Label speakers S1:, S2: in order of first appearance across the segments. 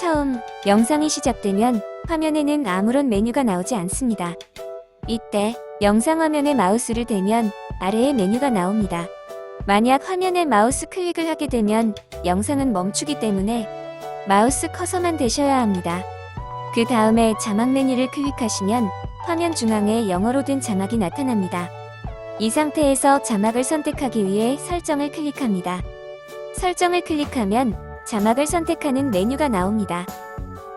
S1: 처음 영상이 시작되면 화면에는 아무런 메뉴가 나오지 않습니다. 이때 영상 화면에 마우스를 대면 아래에 메뉴가 나옵니다. 만약 화면에 마우스 클릭을 하게 되면 영상은 멈추기 때문에 마우스 커서만 대셔야 합니다. 그 다음에 자막 메뉴를 클릭하시면 화면 중앙에 영어로 된 자막이 나타납니다. 이 상태에서 자막을 선택하기 위해 설정을 클릭합니다. 설정을 클릭하면 자막을 선택하는 메뉴가 나옵니다.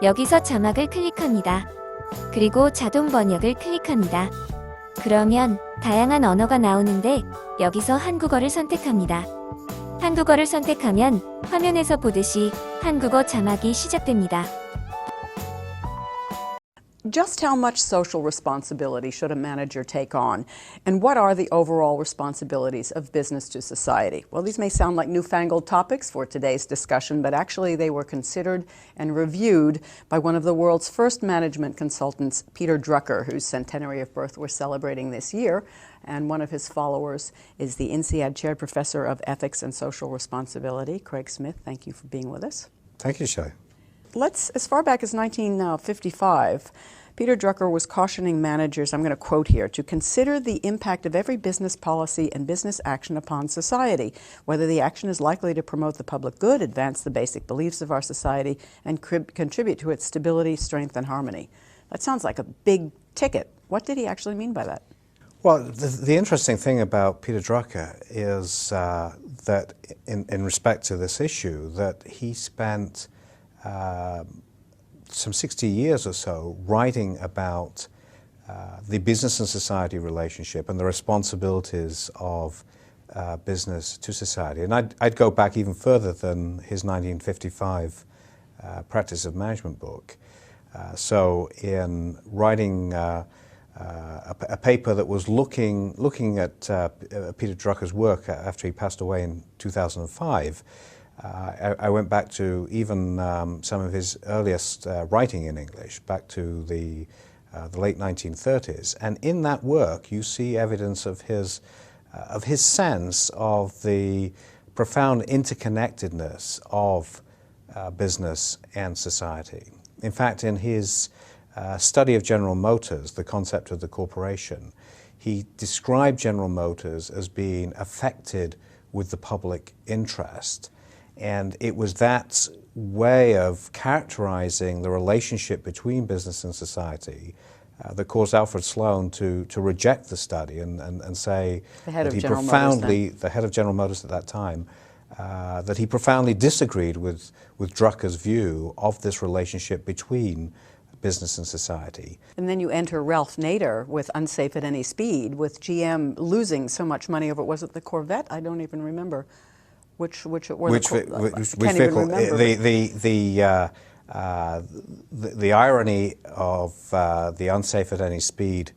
S1: 여기서 자막을 클릭합니다. 그리고 자동 번역을 클릭합니다. 그러면 다양한 언어가 나오는데 여기서 한국어를 선택합니다. 한국어를 선택하면 화면에서 보듯이 한국어 자막이 시작됩니다.
S2: Just how much social responsibility should a manager take on? And what are the overall responsibilities of business to society? Well, these may sound like newfangled topics for today's discussion, but actually they were considered and reviewed by one of the world's first management consultants, Peter Drucker, whose centenary of birth we're celebrating this year. And one of his followers is the INSEAD Chaired Professor of Ethics and Social Responsibility, Craig Smith. Thank you for being with us.
S3: Thank you, Shay.
S2: Let's, as far back as 1955, Peter Drucker was cautioning managers, I'm going to quote here, to consider the impact of every business policy and business action upon society, whether the action is likely to promote the public good, advance the basic beliefs of our society, and contribute to its stability, strength, and harmony. That sounds like a big ticket. What did he actually mean by that?
S3: Well, the interesting thing about Peter Drucker is that in respect to this issue, that he spent some 60 years or so writing about the business and society relationship and the responsibilities of business to society. And I'd go back even further than his 1955 Practice of Management book. So in writing a paper that was looking at Peter Drucker's work after he passed away in 2005, I went back to even some of his earliest writing in English, back to the late 1930s, and in that work you see evidence of his sense of the profound interconnectedness of business and society. In fact, in his study of General Motors, the concept of the corporation, he described General Motors as being affected with the public interest. And it was that way of characterizing the relationship between business and society that caused Alfred Sloan to reject the study and say that he profoundly, the head of General Motors at that time, that he profoundly disagreed with Drucker's view of this relationship between business and society.
S2: And then you enter Ralph Nader with Unsafe at Any Speed, with GM losing so much money over, was it the Corvette? I don't even remember. Which vehicle?
S3: The irony of the Unsafe at Any Speed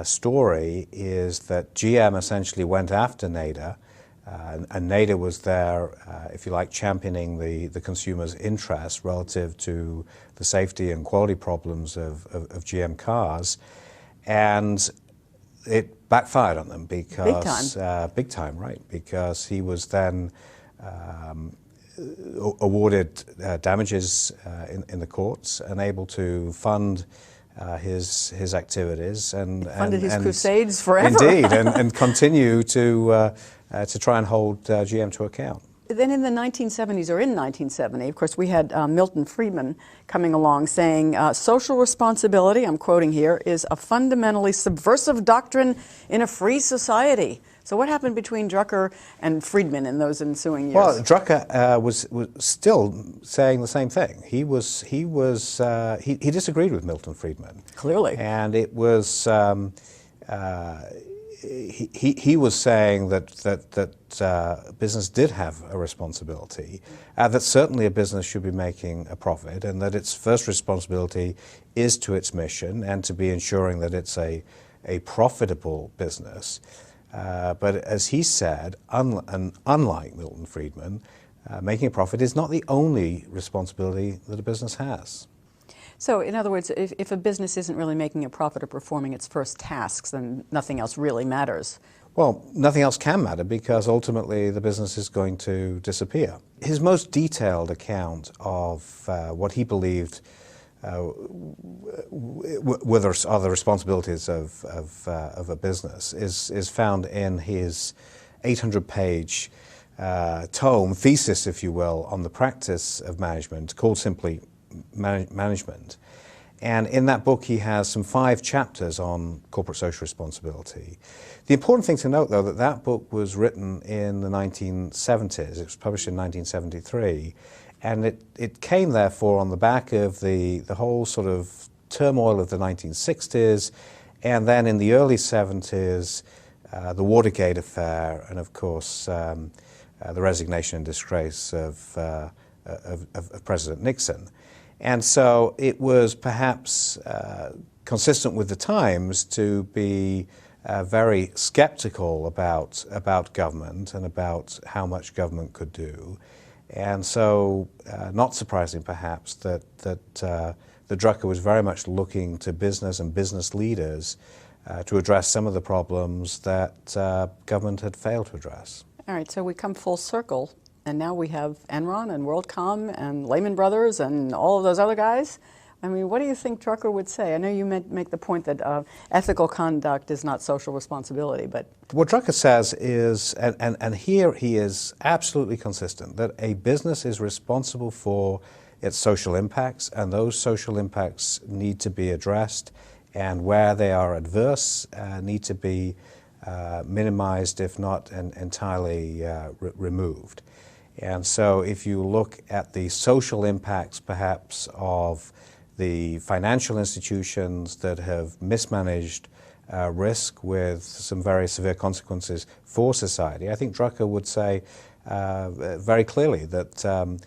S3: story is that GM essentially went after Nader, and Nader was there, if you like, championing the consumer's interest relative to the safety and quality problems of GM cars, and it backfired on them because big time, right? Because he was then awarded damages in the courts and able to fund his activities and
S2: funded his crusades forever.
S3: Indeed, and continue to try and hold GM to account.
S2: Then in the 1970s, or in 1970, of course, we had Milton Friedman coming along saying, social responsibility, I'm quoting here, is a fundamentally subversive doctrine in a free society. So what happened between Drucker and Friedman in those ensuing years?
S3: Well, Drucker was still saying the same thing. He disagreed with Milton Friedman.
S2: Clearly.
S3: And it was he was saying that business did have a responsibility, that certainly a business should be making a profit, and that its first responsibility is to its mission and to be ensuring that it's a profitable business. But as he said, unlike Milton Friedman, making a profit is not the only responsibility that a business has.
S2: So, in other words, if a business isn't really making a profit or performing its first tasks, then nothing else really matters.
S3: Well, nothing else can matter because ultimately the business is going to disappear. His most detailed account of what he believed are the responsibilities of a business is found in his 800-page thesis, if you will, on the practice of management, called simply Management. And in that book, he has some 5 chapters on corporate social responsibility. The important thing to note, though, that that book was written in the 1970s. It was published in 1973. And it came, therefore, on the back of the whole sort of turmoil of the 1960s, and then in the early 70s, the Watergate affair, and of course, the resignation and disgrace of President Nixon. And so it was perhaps consistent with the times to be very skeptical about government and about how much government could do. And so, not surprising perhaps that the Drucker was very much looking to business and business leaders to address some of the problems that government had failed to address.
S2: All right, so we come full circle, and now we have Enron and WorldCom and Lehman Brothers and all of those other guys. I mean, what do you think Drucker would say? I know you make the point that ethical conduct is not social responsibility, but...
S3: What Drucker says is, and here he is absolutely consistent, that a business is responsible for its social impacts, and those social impacts need to be addressed, and where they are adverse, need to be minimized, if not entirely removed. And so if you look at the social impacts, perhaps, of the financial institutions that have mismanaged risk with some very severe consequences for society, I think Drucker would say very clearly that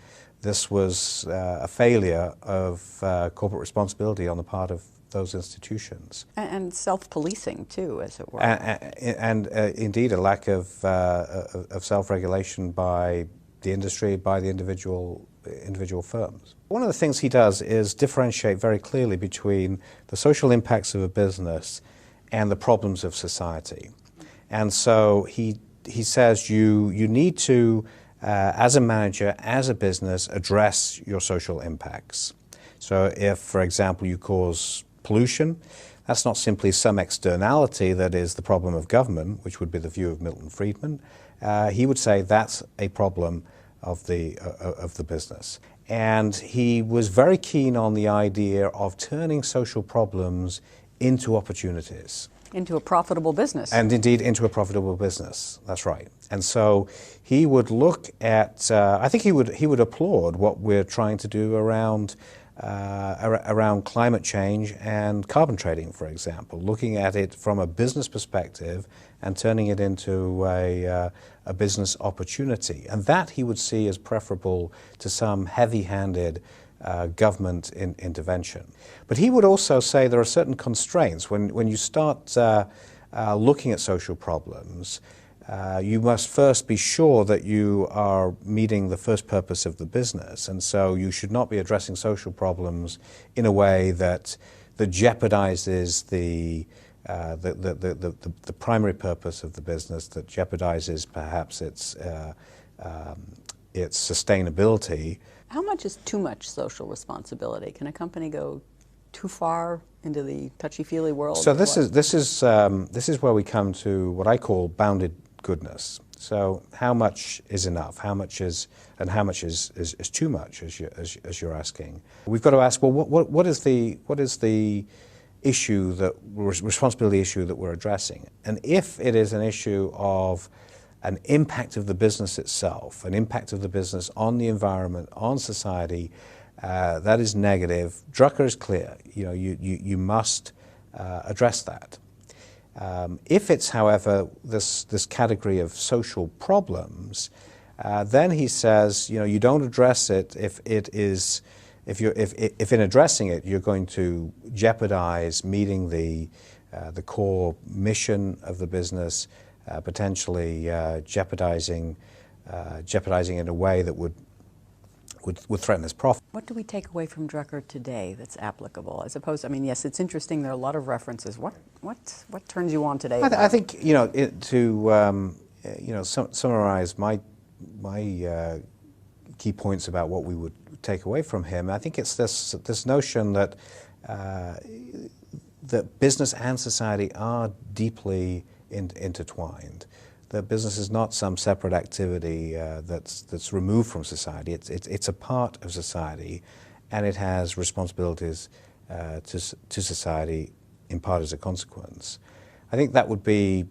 S3: this was a failure of corporate responsibility on the part of those institutions.
S2: And self-policing, too, as it were.
S3: And indeed, a lack of self-regulation by the industry, by the individual firms. One of the things he does is differentiate very clearly between the social impacts of a business and the problems of society. And so he says you need to, as a manager, as a business, address your social impacts. So if, for example, you cause pollution, that's not simply some externality that is the problem of government, which would be the view of Milton Friedman. He would say that's a problem of the business. And he was very keen on the idea of turning social problems into opportunities.
S2: Into a profitable business.
S3: And indeed into a profitable business, that's right. And so he would look at, I think he would applaud what we're trying to do around climate change and carbon trading, for example, looking at it from a business perspective and turning it into a business opportunity. And that he would see as preferable to some heavy-handed government intervention. But he would also say there are certain constraints. When you start looking at social problems, you must first be sure that you are meeting the first purpose of the business. And so you should not be addressing social problems in a way that jeopardizes the primary purpose of the business, that jeopardizes perhaps its sustainability.
S2: How much is too much social responsibility? Can a company go too far into the touchy-feely world?
S3: So this is where we come to what I call bounded goodness. So how much is enough? How much is too much? As you're asking, we've got to ask. Well, what is the issue, that responsibility issue that we're addressing? And if it is an issue of an impact of the business itself, an impact of the business on the environment, on society, that is negative, Drucker is clear. You must address that. If it's, however, this category of social problems, then he says, you don't address it if in addressing it you're going to jeopardize meeting the core mission of the business, potentially jeopardizing in a way that would would threaten his profit.
S2: What do we take away from Drucker today that's applicable? As opposed, I mean, yes, it's interesting. There are a lot of references. What turns you on today?
S3: I think summarize my key points about what we would take away from him. I think it's this notion that that business and society are deeply intertwined. That business is not some separate activity that's removed from society. It's a part of society, and it has responsibilities to society in part as a consequence. I think that would be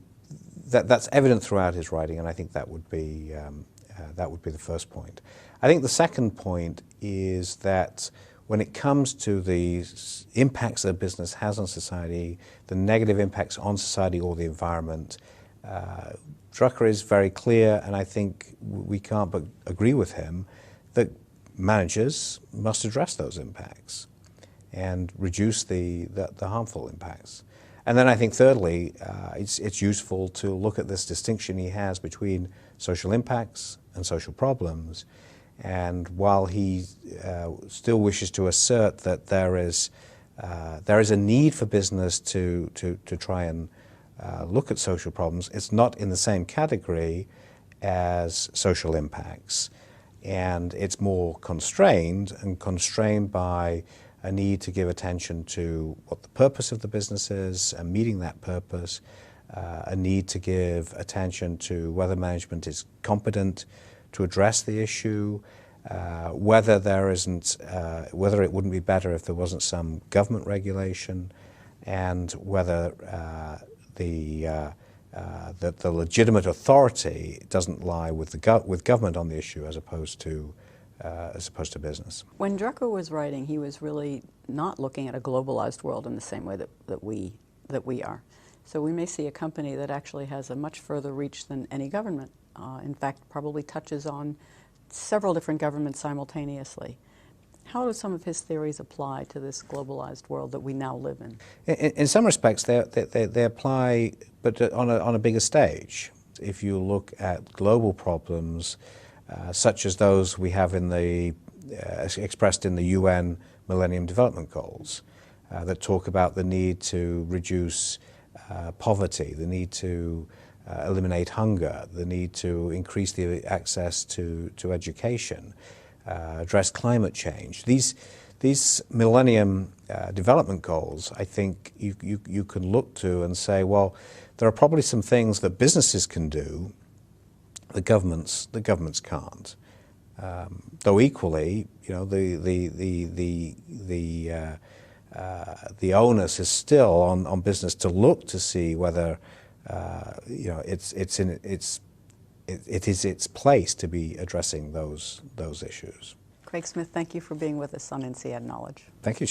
S3: that's evident throughout his writing, and I think that would be the first point. I think the second point is that when it comes to the impacts that business has on society, the negative impacts on society or the environment, Drucker is very clear, and I think we can't but agree with him, that managers must address those impacts and reduce the harmful impacts. And then I think thirdly, it's useful to look at this distinction he has between social impacts and social problems. And while he still wishes to assert that there is a need for business to try and look at social problems, it's not in the same category as social impacts. And it's more constrained by a need to give attention to what the purpose of the business is and meeting that purpose, a need to give attention to whether management is competent to address the issue, whether it wouldn't be better if there wasn't some government regulation, and whether the legitimate authority doesn't lie with government on the issue as opposed to business.
S2: When Drucker was writing, he was really not looking at a globalized world in the same way that we are. So we may see a company that actually has a much further reach than any government. In fact, probably touches on several different governments simultaneously. How do some of his theories apply to this globalized world that we now live in?
S3: In some respects, they apply, but on a bigger stage. If you look at global problems, such as those we have expressed in the UN Millennium Development Goals, that talk about the need to reduce poverty, the need to eliminate hunger, the need to increase the access to education, address climate change. These Millennium Development Goals, I think you can look to and say, well, there are probably some things that businesses can do the governments can't. Though equally, the onus is still on business to look to see whether it is its place to be addressing those issues.
S2: Craig Smith, thank you for being with us on INSEAD Knowledge.
S3: Thank you.